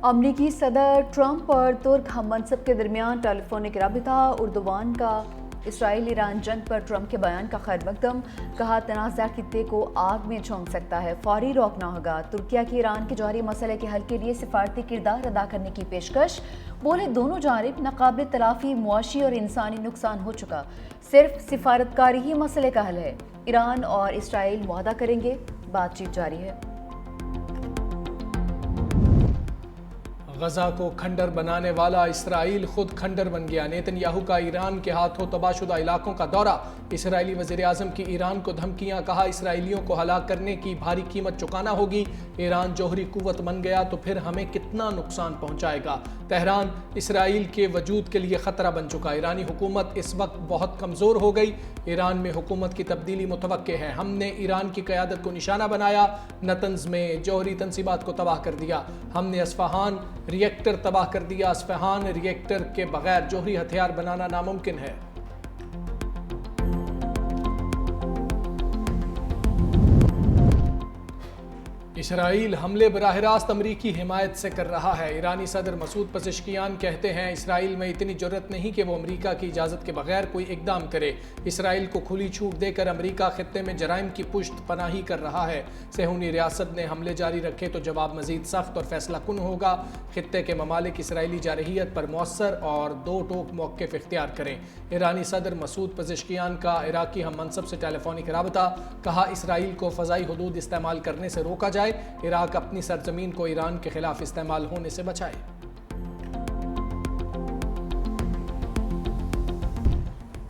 अमरीकी सदर ट्रंप और तुर्क हममनसब के दरमियान टेलीफोनिक राबिता। उर्दुवान का इसराइल ईरान जंग पर ट्रंप के बयान का खैर मकदम। कहा तनाज़ा खित्ते को आग में झोंक सकता है, फौरी रोकना होगा। तुर्किया की ईरान के जौहरी मसले के हल के लिए सिफारती किरदार अदा करने की पेशकश। बोले दोनों जानिब नाकाबिल तलाफी मुआशी और इंसानी नुकसान हो चुका, सिर्फ सिफारतकारी ही मसले का हल है। ईरान और इसराइल मुआहदा करेंगे, बातचीत जारी है। गजा को खंडर बनाने वाला इसराइल खुद खंडर बन गया। नेतन्याहू का ईरान के हाथों तबाहशुदा इलाकों का दौरा। इसराइली वज़ीर आज़म की ईरान को धमकियां। कहा इसराइलियों को हलाक करने की भारी कीमत चुकाना होगी। ईरान जौहरी कुव्वत बन गया तो फिर हमें कितना नुकसान पहुंचाएगा। तेहरान इसराइल के वजूद के लिए ख़तरा बन चुका। ईरानी हुकूमत इस वक्त बहुत कमज़ोर हो गई। ईरान में हुकूमत की तब्दीली मुतवक्के है। हमने ईरान की क़यादत को निशाना बनाया। नतंज़ में जौहरी तनसीबात को तबाह कर दिया। हमने अस्फ़हान रिएक्टर तबाह कर दिया। अस्फ़हान रिएक्टर के बगैर जौहरी हथियार बनाना नामुमकिन है। इसराइल हमले बराह रास्त अमरीकी हिमायत से कर रहा है। ईरानी सदर मसूद पज़ेश्कियान कहते हैं इसराइल में इतनी जुर्रत नहीं कि वो अमरीका की इजाज़त के बगैर कोई इकदाम करे। इसराइल को खुली छूट देकर अमरीका खित्ते में जराइम की पुष्ट पनाही कर रहा है। सेहूनी रियासत ने हमले जारी रखे तो जवाब मजीद सख्त और फैसला कुन होगा। खित्ते के ममालिक इसराइली जारहियत पर मौसर और दो टोक मौक़िफ़ इख्तियार करें। ईरानी सदर मसूद पज़ेश्कियान का इराकी हम मनसब से टेलीफोनिक राबता। कहा इसराइल को फ़ज़ाई हदूद इस्तेमाल करने से रोका जाए। इराक अपनी सरजमीन को ईरान के खिलाफ इस्तेमाल होने से बचाए।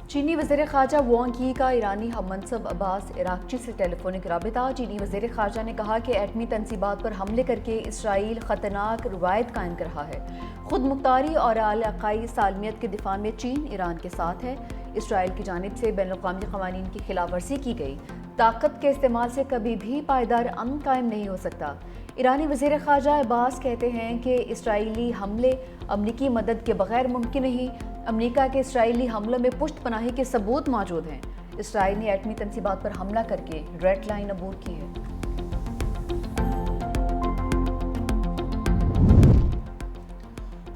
चीनी वज़ीर ख़ारजा वांग यी का ईरानी हममनसब अब्बास इराक़ची से टेलीफोनिक राबिता। चीनी वज़ीर ख़ारजा ने कहा कि एटमी तनसीबात पर हमले करके इसराइल ख़तरनाक रवायत कायम कर रहा है। खुद मुख्तारी और इलाक़ाई सालमियत के दिफा में चीन ईरान के साथ है। इसराइल की जानिब से बैनुल-अक़वामी क़वानीन की खिलाफ वर्जी की गई। ताकत के इस्तेमाल से कभी भी पायदार अमन कायम नहीं हो सकता। ईरानी वज़ीर ख़ारजा अब्बास कहते हैं कि इसराइली हमले अमरीकी मदद के बगैर मुमकिन नहीं। अमरीका के इसराइली हमलों में पुष्ट पनाही के सबूत मौजूद हैं। इसराइल ने एटमी तनसीबात पर हमला करके रेड लाइन अबूर की है।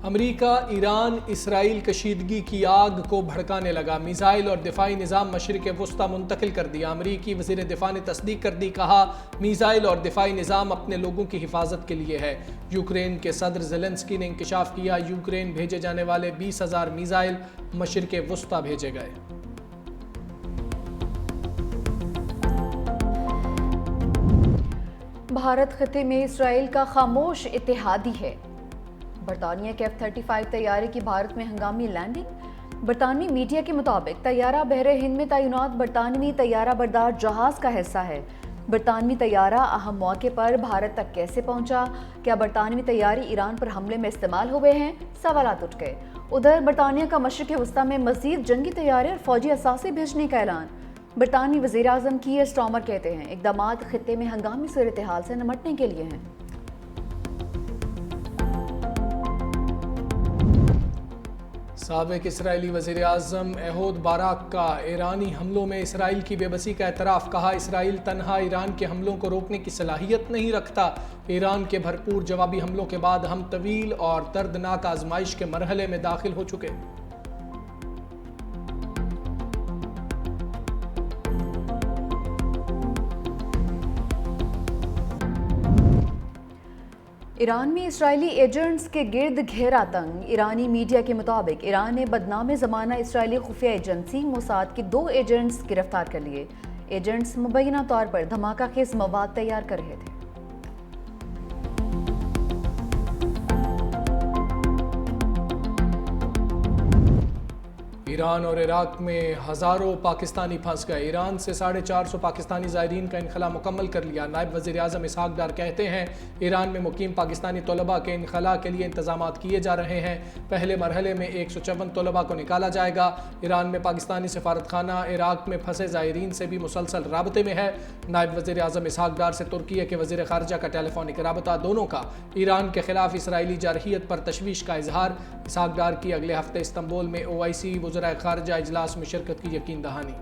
अमरीका ईरान इसराइल कशीदगी की आग को भड़काने लगा। मिसाइल और दिफाई निज़ाम मशरिक़ वस्ता मुंतकिल कर दिया। अमरीकी वज़ीर दिफा ने तस्दीक कर दी। कहा मिसाइल और दिफाई निज़ाम अपने लोगों की हिफाजत के लिए है। यूक्रेन के सदर ज़ेलेंस्की ने इंकशाफ किया। यूक्रेन भेजे जाने वाले 20,000 मिसाइल मशरिक़ वस्ता भेजे गए। भारत खत्े में इसराइल का खामोश इत्तेहादी है। बरतानिया के F-35 तैयारे की भारत में हंगामी लैंडिंग। बरतानवी मीडिया के मुताबिक तैयारा बहरे हिंद में तैनात बरतानवी तैयारा बरदार जहाज का हिस्सा है। बरतानवी तैयारा अहम मौके पर भारत तक कैसे पहुंचा? क्या बरतानवी तैयारे ईरान पर हमले में इस्तेमाल हुए हैं? सवालात उठ गए। उधर बरतानिया का मशरिक़ वस्ता में मजीद जंगी तैयारे और फौजी असासे भेजने का ऐलान। बरतानवी वज़ीर आज़म कीयर स्टार्मर कहते हैं इक़दामात खित्ते में हंगामी सूरत हाल से निमटने के लिए हैं। साबिक़ इसराइली वज़ीर आज़म एहूद बाराक का ईरानी हमलों में इसराइल की बेबसी का एतराफ़। कहा इसराइल तन्हा ईरान के हमलों को रोकने की सलाहियत नहीं रखता। ईरान के भरपूर जवाबी हमलों के बाद हम तवील और दर्दनाक आजमाइश के मरहले में दाखिल हो चुके। ईरान में इसराइली एजेंट्स के गिर्द घेरा तंग। ईरानी मीडिया के मुताबिक ईरान ने बदनाम ज़माना इसराइली खुफिया एजेंसी मोसाद के 2 एजेंट्स गिरफ्तार कर लिए। एजेंट्स मुबैना तौर पर धमाका खेज मवाद तैयार कर रहे थे। ईरान और इराक में हज़ारों पाकिस्तानी फंस गए। ईरान से 450 पाकिस्तानी ज़ायरीन का इनखला मुकम्मल कर लिया। नायब वज़ीर आज़म इसहाक डार कहते हैं ईरान में मुकीम पाकिस्तानी तलबा के इनखला के लिए इंतजाम किए जा रहे हैं। पहले मरहले में 154 तलबा को निकाला जाएगा। ईरान में पाकिस्तानी सफारत खाना इराक में फंसे ज़ायरीन से भी मुसलसल राबते में है। नायब वज़ीर आज़म इसहाक डार से तुर्की के वज़ीर ख़ारजा का टेलीफोनिक राबता। दोनों का ईरान के खिलाफ इसराइली जारहियत पर तशवीश का इजहार। इसहाक डार की अगले हफ्ते इस्तंबुल में OIC वज़राए ख़ारजा इजलास में शिरकत की यकीन दहानी।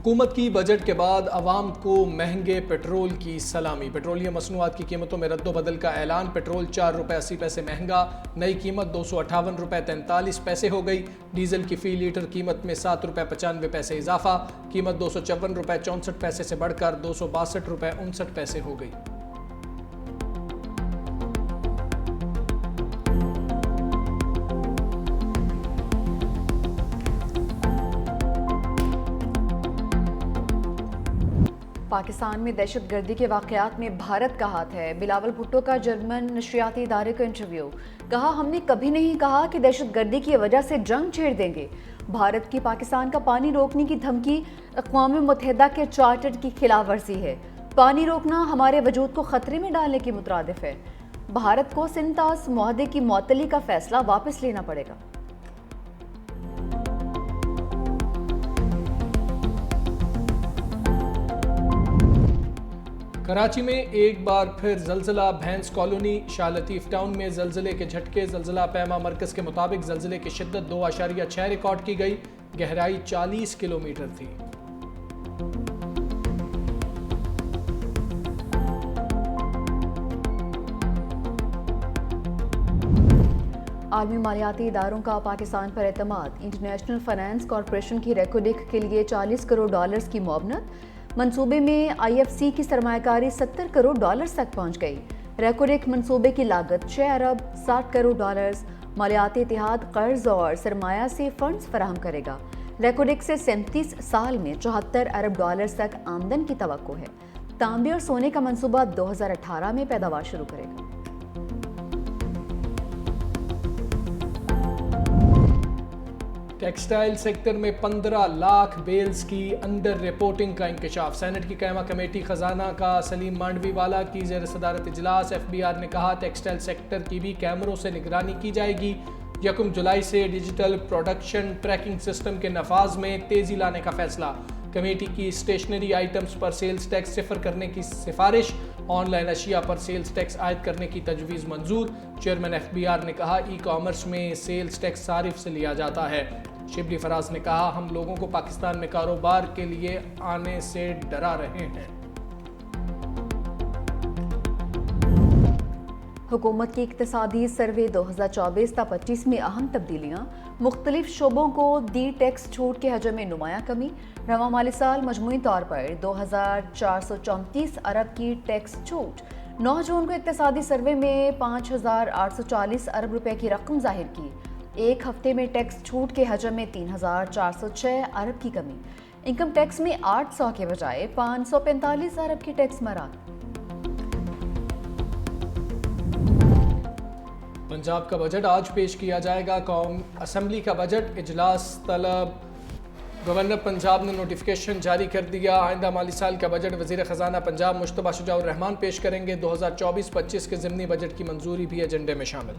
हुकूमत की बजट के बाद अवाम को महंगे पेट्रोल की सलामी। पेट्रोलियम मसनूआत की कीमतों में रद्दोबदल का ऐलान। पेट्रोल ₹4.80 महंगा, नई कीमत ₹258.43 हो गई। डीजल की फ़ी लीटर कीमत में ₹7.95 इजाफा, कीमत ₹254.64 से बढ़कर ₹262.59 हो गई। पाकिस्तान में दहशतगर्दी के वाक़यात में भारत का हाथ है। बिलावल भुट्टो का जर्मन नशरियाती इदारे का इंटरव्यू। कहा, हमने कभी नहीं कहा कि दहशतगर्दी की वजह से जंग छेड़ देंगे। भारत की पाकिस्तान का पानी रोकने की धमकी अक़वाम मुत्तहिदा के चार्टर की खिलाफ वर्जी है। पानी रोकना हमारे वजूद को ख़तरे में डालने के मुतरादिफ है। भारत को सिंतास मुआहदे की मुअत्तली का फैसला वापस लेना पड़ेगा। कराची में एक बार फिर जल्जला। भैंस कॉलोनी शाह लतीफ़ टाउन में जल्जले के झटके। जल्जला पैमा मरकज़ के मुताबिक जल्जले की शिद्दत 2.6 रिकॉर्ड की गई। गहराई 40 किलोमीटर थी। आलमी मालियाती इदारों का पाकिस्तान पर एतमाद। इंटरनेशनल फाइनेंस कॉरपोरेशन की रेकोडिक के लिए $40 करोड़ की मुआवनत। मंसूबे में IFC की सरमायाकारी $70 करोड़ तक पहुंच गई। रेकोडिक मंसूबे की लागत $6 अरब 60 करोड़। मालियाती इतिहाद कर्ज और सरमाया से फंड्स फराहम करेगा। रेकोडिक से 37 साल में $74 अरब तक आमदन की तवक्को है। तांबे और सोने का मंसूबा 2018 में पैदावार शुरू करेगा। टेक्सटाइल सेक्टर में 15 लाख बेल्स की अंडर रिपोर्टिंग का इंकशाफ। सेनेट की कायमा कमेटी खजाना का सलीम मांडवी वाला की ज़ेर सदारत इजलास। FBR ने कहा, टेक्सटाइल सेक्टर की भी कैमरों से निगरानी की जाएगी। 1 जुलाई से डिजिटल प्रोडक्शन ट्रैकिंग सिस्टम के नफाज में तेज़ी लाने का फैसला। कमेटी की स्टेशनरी आइटम्स पर सेल्स टैक्स सिफर करने की सिफारिश। ऑनलाइन अशिया पर सेल्स टैक्स आयद करने की तजवीज़ मंजूर। चेयरमैन FBR ने कहा, ई-कॉमर्स में सेल्स टैक्स सारिफ से लिया जाता है। शिबली फराज ने कहा, हम लोगों को पाकिस्तान में कारोबार के लिए आने से डरा रहे हैं। हुकूमत की इक्तिसादी सर्वे 2024-25 में अहम तब्दीलियाँ। मुख्तलिफ शोबों को दी टैक्स छूट के हजम में नुमाया कमी। रवा माली साल मजमूई तौर पर 2434 अरब की टैक्स छूट। 9 जून को इक्तिसादी सर्वे में 5840 अरब रुपए की रकम जाहिर की। एक हफ्ते में टैक्स छूट के हजम में 3406 अरब की कमी। इनकम टैक्स में 800 के बजाय 545 अरब की टैक्स मराद। पंजाब का बजट आज पेश किया जाएगा। कौम असम्बली का बजट इजलास तलब। गवर्नर पंजाब ने नोटिफिकेशन जारी कर दिया। आइंदा माली साल का बजट वज़ीर ख़जाना पंजाब मुश्तबा शुजाउर रहमान पेश करेंगे। 2024-25 के ज़िमनी बजट की मंजूरी भी एजेंडे में शामिल।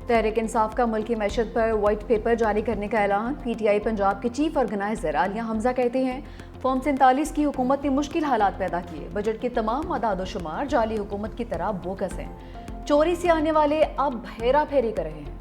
तहरीक इंसाफ का मुल्की मैशत पर वाइट पेपर जारी करने का ऐलान। PTI पंजाब के चीफ ऑर्गेनाइजर आलिया हमजा कहते हैं, फॉर्म 47 की हुकूमत ने मुश्किल हालात पैदा किए। बजट के तमाम अदाद व शुमार जाली हुकूमत की तरह बोगस हैं। चोरी से आने वाले अब हेरा फेरी कर रहे हैं।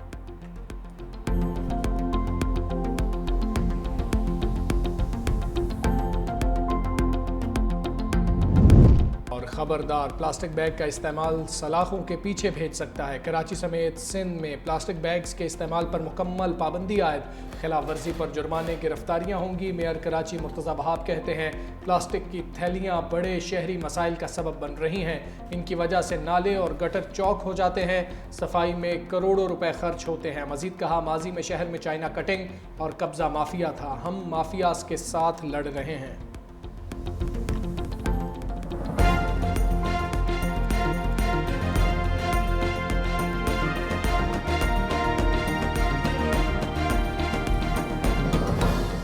खबरदार, प्लास्टिक बैग का इस्तेमाल सलाखों के पीछे भेज सकता है। कराची समेत सिंध में प्लास्टिक बैग्स के इस्तेमाल पर मुकम्मल पाबंदी आयद। खिलाफ वर्जी पर जुर्माने गिरफ्तारियाँ होंगी। मेयर कराची मुर्तज़ा वहाब कहते हैं, प्लास्टिक की थैलियाँ बड़े शहरी मसाइल का सबब बन रही हैं। इनकी वजह से नाले और गटर चौक हो जाते हैं। सफाई में करोड़ों रुपए खर्च होते हैं। मजीद कहा, माजी में शहर में चाइना कटिंग और कब्जा माफिया था, हम माफियाज के साथ लड़ रहे हैं।